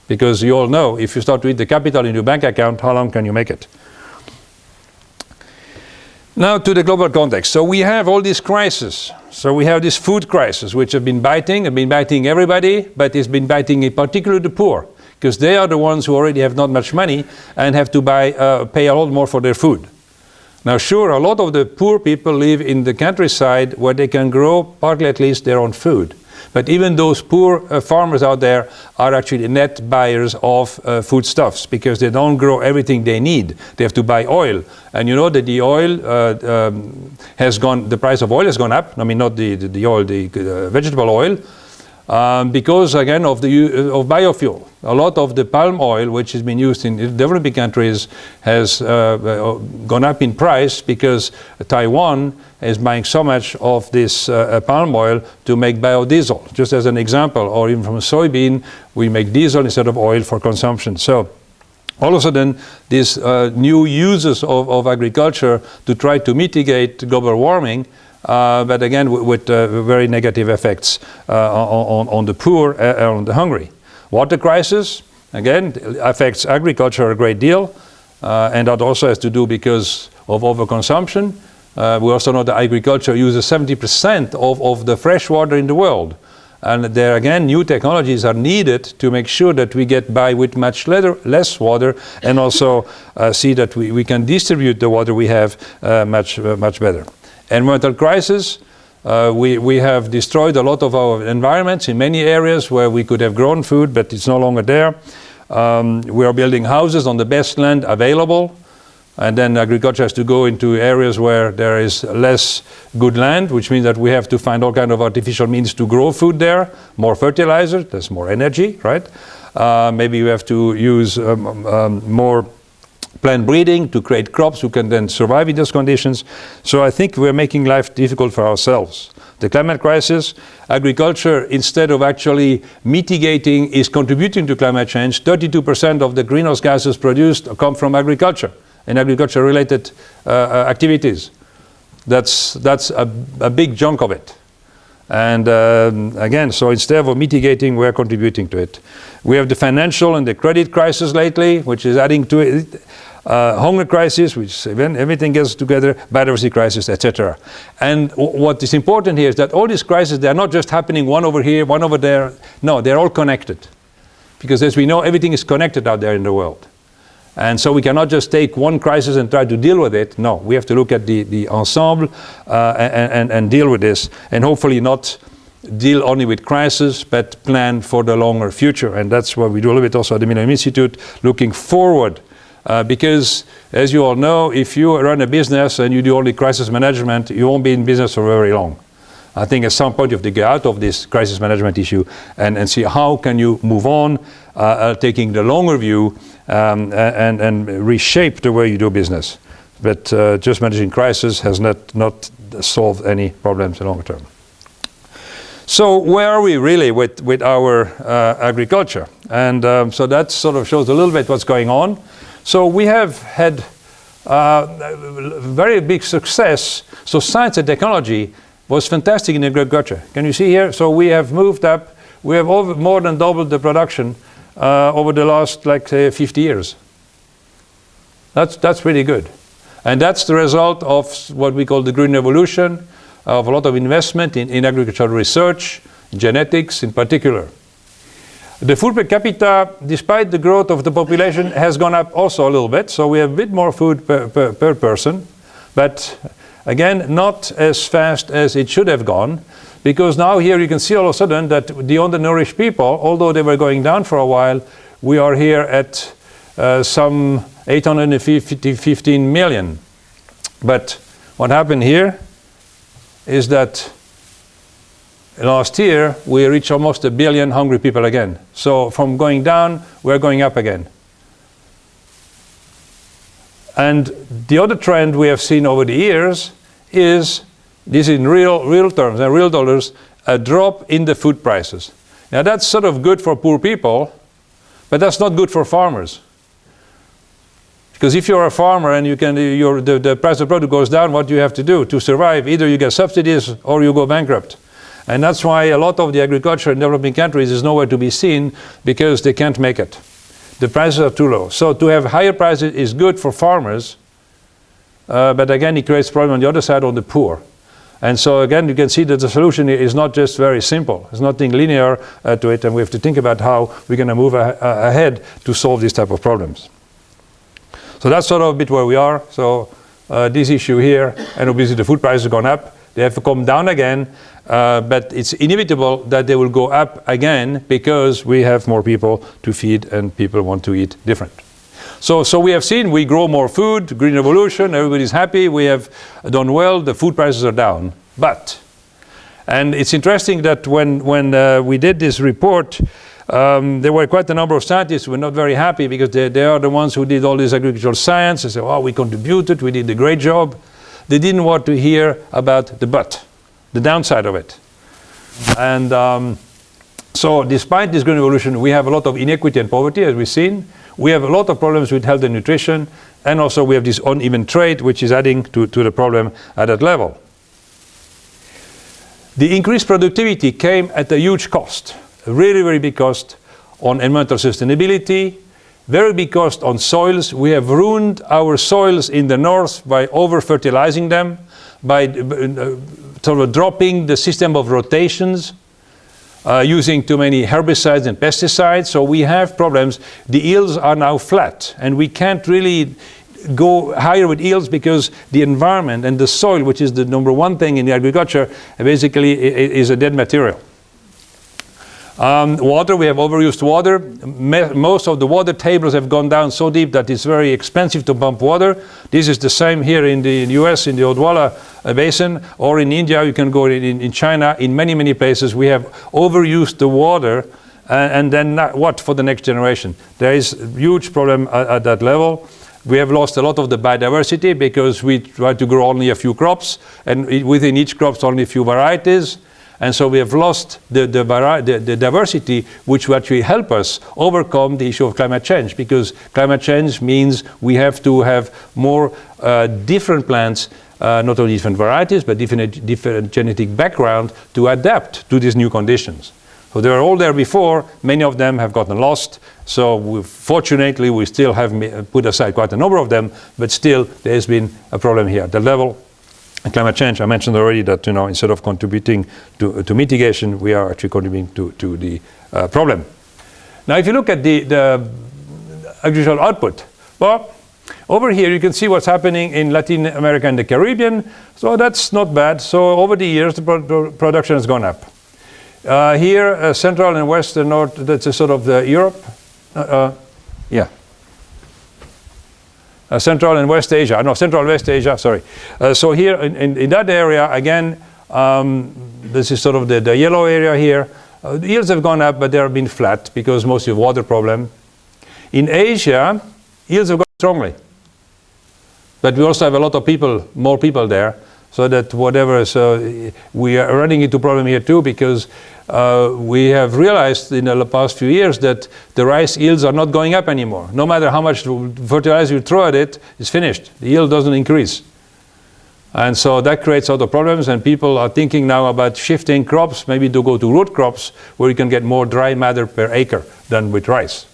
Because you all know, if you start to eat the capital in your bank account, how long can you make it? Now to the global context. So we have all these crises. So we have this food crisis, which have been biting everybody, but it's been biting in particular the poor, because they are the ones who already have not much money and have to pay a lot more for their food. Now sure, a lot of the poor people live in the countryside where they can grow, partly at least, their own food. But even those poor farmers out there are actually net buyers of foodstuffs, because they don't grow everything they need. They have to buy oil. And you know that the oil the price of oil has gone up. I mean, not the oil, the vegetable oil. Because again of biofuel. A lot of the palm oil which has been used in developing countries has gone up in price, because Taiwan is buying so much of this palm oil to make biodiesel, just as an example. Or even from soybean, we make diesel instead of oil for consumption. So all of a sudden, these new uses of agriculture to try to mitigate global warming, but again with very negative effects on the poor and on the hungry. Water crisis, again, affects agriculture a great deal, and that also has to do because of overconsumption. We also know that agriculture uses 70% of the fresh water in the world. And there again, new technologies are needed to make sure that we get by with much less water, and also see that we can distribute the water we have much better. Environmental crisis, we have destroyed a lot of our environments in many areas where we could have grown food, but it's no longer there. We are building houses on the best land available, and then agriculture has to go into areas where there is less good land, which means that we have to find all kind of artificial means to grow food there, more fertilizer, there's more energy, right? Maybe we have to use more plant breeding to create crops who can then survive in those conditions. So I think we're making life difficult for ourselves. The climate crisis, agriculture, instead of actually mitigating, is contributing to climate change. 32% of the greenhouse gases produced come from agriculture and agriculture-related activities. That's a big chunk of it. And again, so instead of mitigating, we're contributing to it. We have the financial and the credit crisis lately, which is adding to it. Hunger crisis, which everything gets together, biodiversity crisis, etc. And what is important here is that all these crises, they are not just happening one over here, one over there. No, they're all connected. Because as we know, everything is connected out there in the world. And so we cannot just take one crisis and try to deal with it. No, we have to look at the ensemble and deal with this, and hopefully not deal only with crisis, but plan for the longer future. And that's what we do a little bit also at the Millennium Institute, looking forward. Because, as you all know, if you run a business and you do only crisis management, you won't be in business for very long. I think at some point you have to get out of this crisis management issue and see how can you move on, taking the longer view and reshape the way you do business. But just managing crisis has not solved any problems in the long term. So where are we really with our agriculture? And so that sort of shows a little bit what's going on. So we have had very big success. So science and technology was fantastic in agriculture. Can you see here? So we have moved up. We have more than doubled the production over the last, like, say, 50 years. That's pretty good. And that's the result of what we call the Green Revolution, of a lot of investment in agricultural research, genetics in particular. The food per capita, despite the growth of the population, has gone up also a little bit. So we have a bit more food per person, but again, not as fast as it should have gone, because now here you can see all of a sudden that the undernourished people, although they were going down for a while, we are here at some 815 million. But what happened here is that last year we reached almost 1 billion hungry people again. So from going down, we're going up again. And the other trend we have seen over the years is, this in real terms and real dollars, a drop in the food prices. Now that's sort of good for poor people, but that's not good for farmers. Because if you're a farmer and the price of product goes down, what do you have to do to survive? Either you get subsidies or you go bankrupt. And that's why a lot of the agriculture in developing countries is nowhere to be seen, because they can't make it. The prices are too low. So to have higher prices is good for farmers, but again, it creates problem on the other side on the poor. And so again, you can see that the solution is not just very simple. There's nothing linear to it, and we have to think about how we're going to move ahead to solve these type of problems. So that's sort of a bit where we are. So this issue here, and obviously the food prices have gone up. They have to come down again, but it's inevitable that they will go up again because we have more people to feed and people want to eat different. So we have seen we grow more food, green revolution, everybody's happy, we have done well, the food prices are down. But, and it's interesting that when we did this report, there were quite a number of scientists who were not very happy because they are the ones who did all this agricultural science. They said, oh, we contributed, we did a great job. They didn't want to hear about the but, the downside of it. And so despite this green revolution, we have a lot of inequity and poverty, as we've seen. We have a lot of problems with health and nutrition, and also we have this uneven trade, which is adding to the problem at that level. The increased productivity came at a huge cost, a really, very big cost on environmental sustainability, very big cost on soils. We have ruined our soils in the north by over-fertilizing them, by sort of dropping the system of rotations, using too many herbicides and pesticides. So we have problems. The yields are now flat, and we can't really go higher with yields because the environment and the soil, which is the number one thing in the agriculture, basically is a dead material. Water, we have overused water. Most of the water tables have gone down so deep that it's very expensive to pump water. This is the same here in the US, in the Odwalla basin, or in India. You can go in China. In many, many places, we have overused the water, and then what for the next generation? There is a huge problem at that level. We have lost a lot of the biodiversity because we try to grow only a few crops, and within each crop only a few varieties. And so we have lost the diversity, which will actually help us overcome the issue of climate change, because climate change means we have to have more different plants, not only different varieties, but different genetic background to adapt to these new conditions. So they were all there before, many of them have gotten lost. So fortunately, we still have put aside quite a number of them, but still there's been a problem here at the level. And climate change, I mentioned already that instead of contributing to mitigation, we are actually contributing to the problem. Now, if you look at the agricultural output, well, over here you can see what's happening in Latin America and the Caribbean. So that's not bad. So over the years, the production has gone up. Here, Central and West and North, that's a sort of the Europe. Central and West Asia, no, Central and West Asia, sorry. So here in that area, again, this is sort of the yellow area here. The yields have gone up, but they have been flat because mostly of water problem. In Asia, yields have gone strongly. But we also have a lot of people, more people there, so that whatever, so we are running into problem here too, because we have realized in the past few years that the rice yields are not going up anymore. No matter how much fertilizer you throw at it, it's finished. The yield doesn't increase. And so that creates other problems, and people are thinking now about shifting crops, maybe to go to root crops, where you can get more dry matter per acre than with rice.